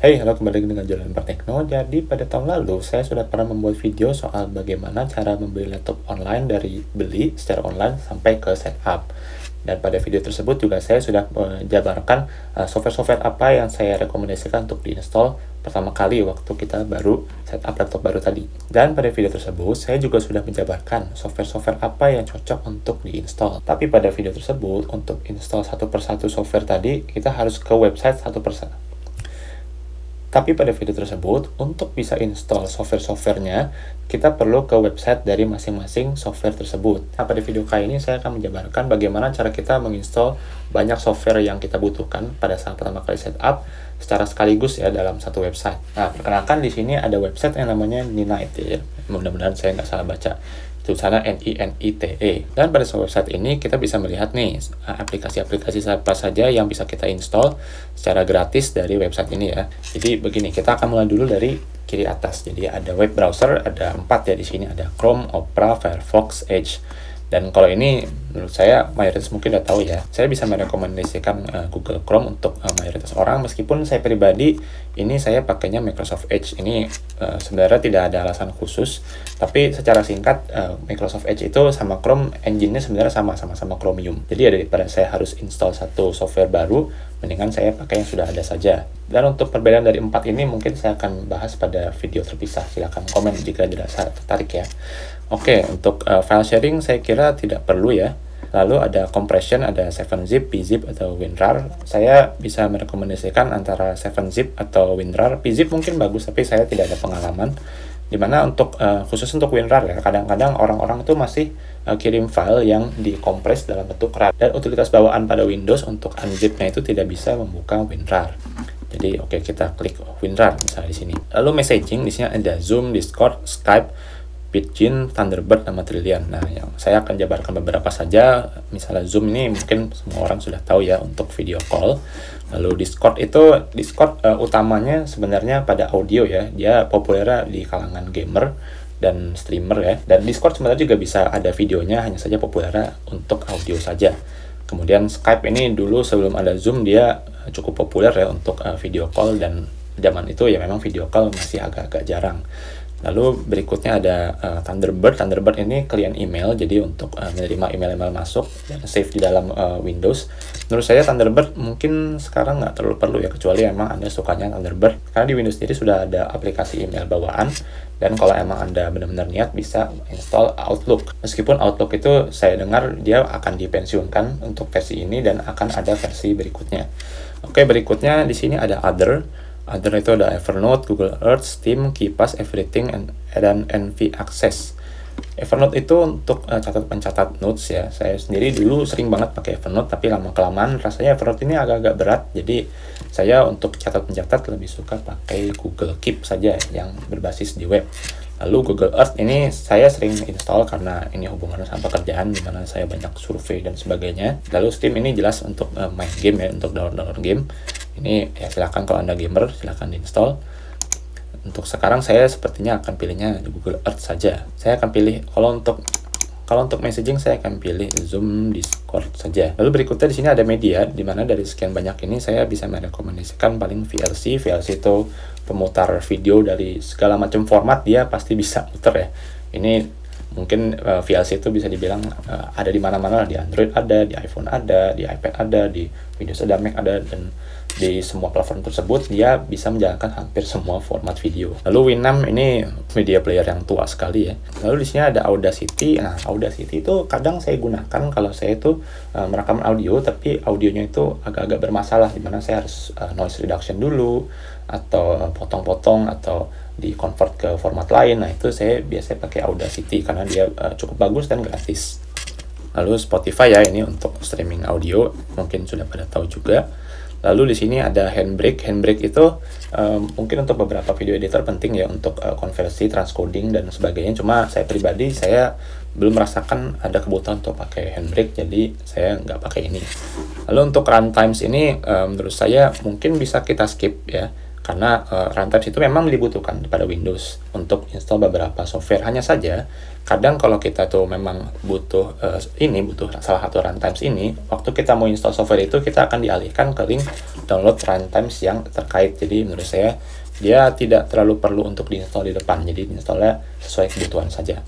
Hey, halo, kembali lagi dengan Jalan Tekno. Jadi pada tahun lalu saya sudah pernah membuat video soal bagaimana cara membeli laptop online dari beli secara online sampai ke setup. Dan pada video tersebut juga saya sudah menjabarkan software-software apa yang saya rekomendasikan untuk diinstal pertama kali waktu kita baru setup laptop baru tadi. Dan pada video tersebut saya juga sudah menjabarkan software-software apa yang cocok untuk diinstal. Tapi pada video tersebut untuk install satu persatu software tadi kita harus ke website satu persatu. Tapi pada video tersebut, untuk bisa install software-softwarenya, kita perlu ke website dari masing-masing software tersebut. Nah, pada video kali ini saya akan menjabarkan bagaimana cara kita menginstal banyak software yang kita butuhkan pada saat pertama kali setup secara sekaligus ya dalam satu website. Nah, perkenalkan di sini ada website yang namanya Ninite ya. Mudah-mudahan saya nggak salah baca. Tulisannya NINITE. Dan pada website ini kita bisa melihat nih aplikasi-aplikasi apa saja yang bisa kita install secara gratis dari website ini ya. Jadi begini, kita akan mulai dulu dari kiri atas. Jadi ada web browser, ada 4 ya di sini, ada Chrome, Opera, Firefox, Edge. Dan kalau ini menurut saya mayoritas mungkin udah tahu ya. Saya bisa merekomendasikan Google Chrome untuk mayoritas orang, meskipun saya pribadi ini saya pakainya Microsoft Edge. Ini sebenarnya tidak ada alasan khusus, tapi secara singkat Microsoft Edge itu sama Chrome engine-nya sebenarnya sama-sama Chromium. Jadi daripada saya harus install satu software baru, mendingan saya pakai yang sudah ada saja. Dan untuk perbedaan dari 4 ini mungkin saya akan bahas pada video terpisah. Silahkan komen jika dirasa tertarik ya. Oke, untuk file sharing saya kira tidak perlu ya. Lalu ada compression, ada 7-zip, pzip, atau WinRAR. Saya bisa merekomendasikan antara 7-zip atau WinRAR. Pzip mungkin bagus, tapi saya tidak ada pengalaman. Dimana untuk khusus untuk WinRAR ya, kadang-kadang orang-orang itu masih kirim file yang dikompres dalam bentuk RAR. Dan utilitas bawaan pada Windows untuk unzip-nya itu tidak bisa membuka WinRAR. Jadi oke, kita klik WinRAR misalnya di sini. Lalu messaging, di sini ada Zoom, Discord, Skype, Pidgin, Thunderbird, sama Trillian. Nah, yang saya akan jabarkan beberapa saja. Misalnya Zoom ini mungkin semua orang sudah tahu ya untuk video call. Lalu Discord utamanya sebenarnya pada audio ya. Dia populer di kalangan gamer dan streamer ya. Dan Discord sebenarnya juga bisa ada videonya, hanya saja populer untuk audio saja. Kemudian Skype ini dulu sebelum ada Zoom dia cukup populer ya untuk video call, dan zaman itu ya memang video call masih agak-agak jarang. Lalu berikutnya ada Thunderbird. Thunderbird ini klien email, jadi untuk menerima email-email masuk dan save di dalam Windows. Menurut saya Thunderbird mungkin sekarang nggak terlalu perlu ya, kecuali emang Anda sukanya Thunderbird. Karena di Windows sendiri sudah ada aplikasi email bawaan, dan kalau emang Anda benar-benar niat bisa install Outlook. Meskipun Outlook itu saya dengar dia akan dipensiunkan untuk versi ini dan akan ada versi berikutnya. Oke, berikutnya di sini ada Other. Other itu ada Evernote, Google Earth, Steam, KeePass, Everything, dan NV Access. Evernote itu untuk pencatat notes ya. Saya sendiri dulu sering banget pakai Evernote, tapi lama-kelamaan rasanya Evernote ini agak-agak berat. Jadi saya untuk mencatat lebih suka pakai Google Keep saja yang berbasis di web. Lalu Google Earth ini saya sering install karena ini hubungannya sama pekerjaan, di mana saya banyak survei dan sebagainya. Lalu Steam ini jelas untuk main game ya, untuk download game. Ini ya silakan, kalau Anda gamer silakan diinstal. Untuk sekarang saya sepertinya akan pilihnya Google Earth saja. Saya akan pilih kalau untuk messaging saya akan pilih Zoom, Discord saja. Lalu berikutnya di sini ada media, di mana dari sekian banyak ini saya bisa merekomendasikan paling VLC. VLC itu pemutar video dari segala macam format, dia pasti bisa muter ya. Ini mungkin VLC itu bisa dibilang ada di mana-mana, di Android ada, di iPhone ada, di iPad ada, di Windows ada, Mac ada, dan di semua platform tersebut dia bisa menjalankan hampir semua format video. Lalu Winamp ini media player yang tua sekali ya. Lalu di sini ada Audacity. Nah, Audacity itu kadang saya gunakan kalau saya itu merekam audio, tapi audionya itu agak-agak bermasalah, dimana saya harus noise reduction dulu, atau potong-potong, atau di convert ke format lain. Nah, itu saya biasanya pakai Audacity karena dia cukup bagus dan gratis. Lalu Spotify ya, ini untuk streaming audio, mungkin sudah pada tahu juga. Lalu di sini ada Handbrake. Handbrake itu mungkin untuk beberapa video editor penting ya, untuk konversi, transcoding, dan sebagainya. Cuma saya pribadi saya belum merasakan ada kebutuhan untuk pakai Handbrake, jadi saya nggak pakai ini. Lalu untuk runtimes ini menurut saya mungkin bisa kita skip ya. Karena runtimes itu memang dibutuhkan pada Windows untuk install beberapa software. Hanya saja, kadang kalau kita tuh memang butuh salah satu runtimes ini, waktu kita mau install software itu, kita akan dialihkan ke link download runtimes yang terkait. Jadi menurut saya, dia tidak terlalu perlu untuk diinstal di depan, jadi installnya sesuai kebutuhan saja.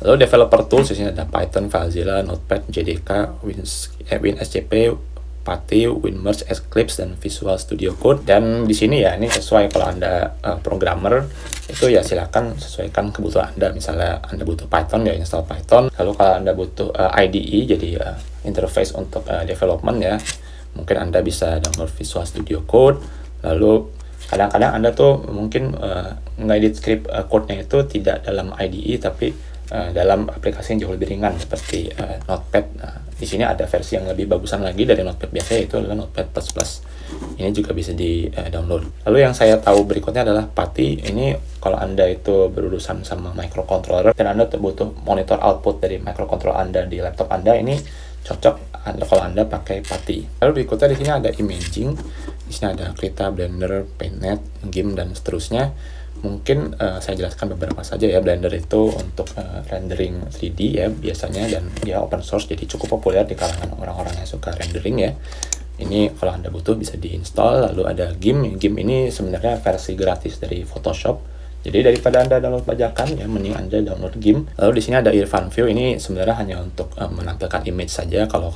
Lalu developer tools, di sini ada Python, FileZilla, Notepad, JDK, WinSCP, PuTTY, WinMerge, Eclipse, dan Visual Studio Code. Dan di sini ya, ini sesuai kalau Anda programmer, itu ya silakan sesuaikan kebutuhan Anda. Misalnya Anda butuh Python, ya install Python. Lalu kalau Anda butuh IDE, jadi interface untuk development ya, mungkin Anda bisa download Visual Studio Code. Lalu kadang-kadang Anda tuh mungkin ngedit script code-nya itu tidak dalam IDE, tapi dalam aplikasi yang jauh lebih ringan seperti Notepad. Di sini ada versi yang lebih bagusan lagi dari Notepad biasa, yaitu adalah Notepad++. Ini juga bisa di-download. Lalu yang saya tahu berikutnya adalah PuTTY. Ini kalau Anda itu berurusan sama microcontroller dan Anda butuh monitor output dari microcontroller Anda di laptop Anda, ini cocok kalau Anda pakai PuTTY. Lalu berikutnya di sini ada imaging. Di sini ada Krita, Blender, PaintNet, GIMP, dan seterusnya. Mungkin saya jelaskan beberapa saja ya. Blender itu untuk rendering 3D ya biasanya, dan dia open source, jadi cukup populer di kalangan orang-orang yang suka rendering ya. Ini kalau Anda butuh bisa diinstal. Lalu ada GIMP. GIMP ini sebenarnya versi gratis dari Photoshop. Jadi daripada Anda download bajakan ya, mending Anda download GIMP. Lalu di sini ada Irfan View. Ini sebenarnya hanya untuk menampilkan image saja. Kalau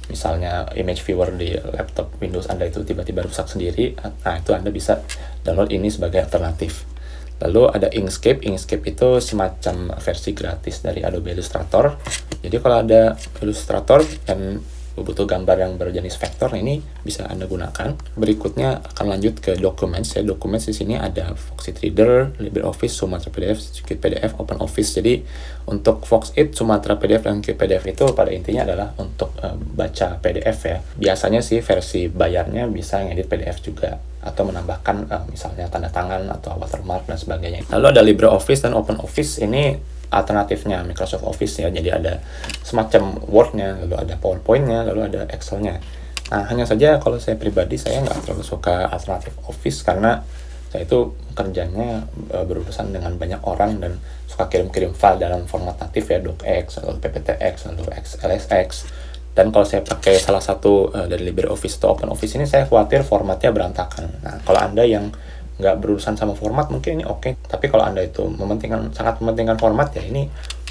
misalnya image viewer di laptop Windows Anda itu tiba-tiba rusak sendiri, nah itu Anda bisa download ini sebagai alternatif. Lalu ada Inkscape. Inkscape itu semacam versi gratis dari Adobe Illustrator. Jadi kalau ada Illustrator dan butuh gambar yang berjenis vektor, ini bisa Anda gunakan. Berikutnya akan lanjut ke Documents ya. Documents di sini ada Foxit Reader, LibreOffice, Sumatra PDF, Qt PDF, OpenOffice. Jadi untuk Foxit, Sumatra PDF, dan Qt PDF itu pada intinya adalah untuk baca PDF ya. Biasanya sih versi bayarnya bisa ngedit PDF juga, atau menambahkan misalnya tanda tangan atau watermark dan sebagainya. Lalu ada LibreOffice dan OpenOffice. Ini alternatifnya Microsoft Office ya. Jadi ada semacam Word-nya, lalu ada PowerPoint-nya, lalu ada Excel-nya. Nah, hanya saja kalau saya pribadi, saya nggak terlalu suka alternatif Office karena saya itu kerjanya berurusan dengan banyak orang dan suka kirim-kirim file dalam format natif ya, docx, lalu pptx, lalu xlsx. Dan kalau saya pakai salah satu dari LibreOffice atau OpenOffice ini, saya khawatir formatnya berantakan. Nah, kalau Anda yang nggak berurusan sama format, mungkin ini oke. Tapi kalau Anda itu sangat mementingkan format ya, ini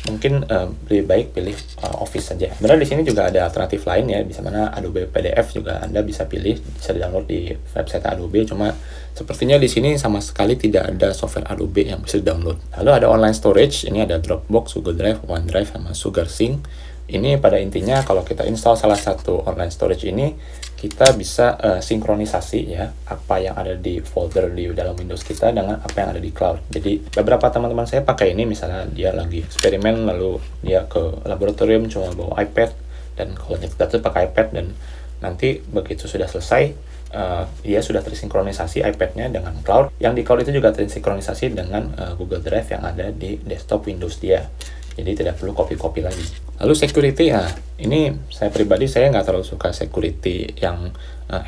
mungkin lebih baik pilih Office saja. Sebenarnya di sini juga ada alternatif lain ya, bisa mana Adobe PDF juga Anda bisa pilih, bisa download di website Adobe. Cuma sepertinya di sini sama sekali tidak ada software Adobe yang bisa download. Lalu ada online storage. Ini ada Dropbox, Google Drive, OneDrive, sama SugarSync. Ini pada intinya kalau kita install salah satu online storage ini, kita bisa sinkronisasi ya apa yang ada di folder di dalam Windows kita dengan apa yang ada di cloud. Jadi beberapa teman-teman saya pakai ini, misalnya dia lagi eksperimen, lalu dia ke laboratorium cuma bawa iPad, dan kalau data pakai iPad, dan nanti begitu sudah selesai, dia sudah tersinkronisasi iPad-nya dengan cloud. Yang di cloud itu juga tersinkronisasi dengan Google Drive yang ada di desktop Windows dia. Jadi tidak perlu copy-copy lagi. Lalu security, ya ini saya pribadi saya nggak terlalu suka security yang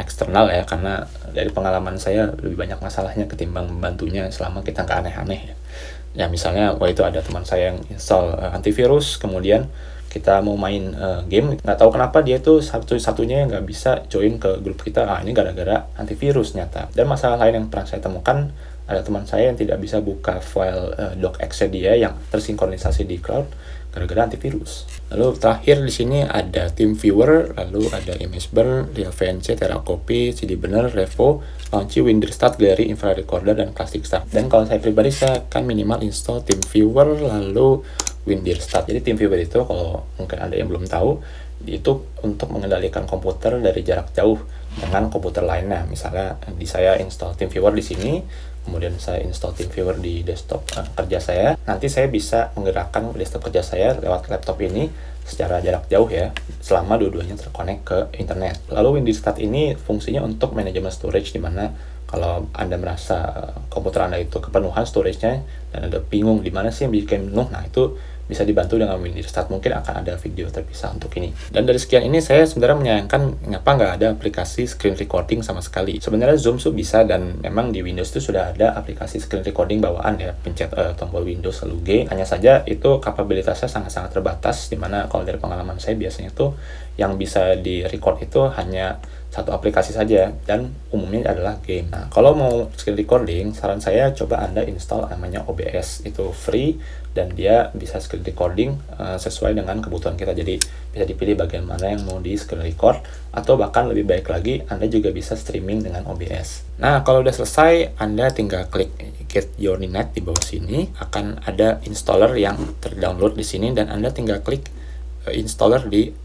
eksternal ya, karena dari pengalaman saya lebih banyak masalahnya ketimbang membantunya selama kita nggak aneh-aneh ya. Ya misalnya waktu itu ada teman saya yang install antivirus, kemudian kita mau main game, nggak tahu kenapa dia tuh satu-satunya yang nggak bisa join ke grup kita. Ini gara-gara antivirus nyata. Dan masalah lain yang pernah saya temukan, ada teman saya yang tidak bisa buka file docx dia yang tersinkronisasi di cloud gara-gara antivirus. Lalu terakhir di sini ada TeamViewer, lalu ada ImageBurn, RealVNC, TerraCopy, CDBurner, Revo, Launchie, WinDirStat, Gallery, Infrared Recorder, dan Classic Start. Dan kalau saya pribadi, saya akan minimal install TeamViewer lalu WinDirStat. Jadi TeamViewer itu, kalau mungkin Anda yang belum tahu, itu untuk mengendalikan komputer dari jarak jauh dengan komputer lainnya. Misalnya saya install TeamViewer di sini, kemudian saya install TeamViewer di desktop kerja saya. Nanti saya bisa menggerakkan desktop kerja saya lewat laptop ini secara jarak jauh ya, selama dua-duanya terkonek ke internet. Lalu WinDirStat ini fungsinya untuk manajemen storage, di mana kalau Anda merasa komputer Anda itu kepenuhan storage-nya dan Anda bingung di mana sih yang bikin penuh, nah itu bisa dibantu dengan Windows Start. Mungkin akan ada video terpisah untuk ini. Dan dari sekian ini saya sebenarnya menyayangkan ngapa nggak ada aplikasi screen recording sama sekali. Sebenarnya Zoom tuh bisa, dan memang di Windows itu sudah ada aplikasi screen recording bawaan ya, pencet tombol Windows lalu G. Hanya saja itu kapabilitasnya sangat-sangat terbatas, dimana kalau dari pengalaman saya biasanya itu yang bisa di record itu hanya satu aplikasi saja, dan umumnya adalah game. Nah, kalau mau screen recording, saran saya coba Anda install namanya OBS. Itu free dan dia bisa screen recording sesuai dengan kebutuhan kita. Jadi bisa dipilih bagian mana yang mau di screen record, atau bahkan lebih baik lagi Anda juga bisa streaming dengan OBS. Nah, kalau udah selesai, Anda tinggal klik Get Your Net di bawah sini, akan ada installer yang terdownload di sini, dan Anda tinggal klik installer di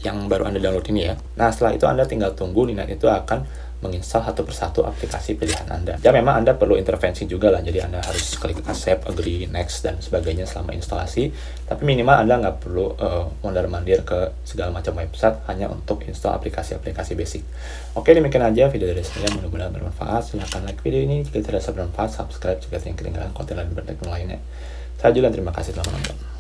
yang baru Anda download ini ya. Nah, setelah itu Anda tinggal tunggu Ninnet itu akan menginstal satu persatu aplikasi pilihan Anda. Ya, memang Anda perlu intervensi juga lah, jadi Anda harus klik accept, agree, next, dan sebagainya selama instalasi. Tapi minimal Anda nggak perlu mondar-mandir ke segala macam website hanya untuk install aplikasi-aplikasi basic. Oke, demikian aja video dari saya, mudah-mudahan bermanfaat. Silahkan like video ini jika terasa bermanfaat, subscribe jika ingin ketinggalan konten lain berteknologi lainnya. Saya Julian, terima kasih telah menonton.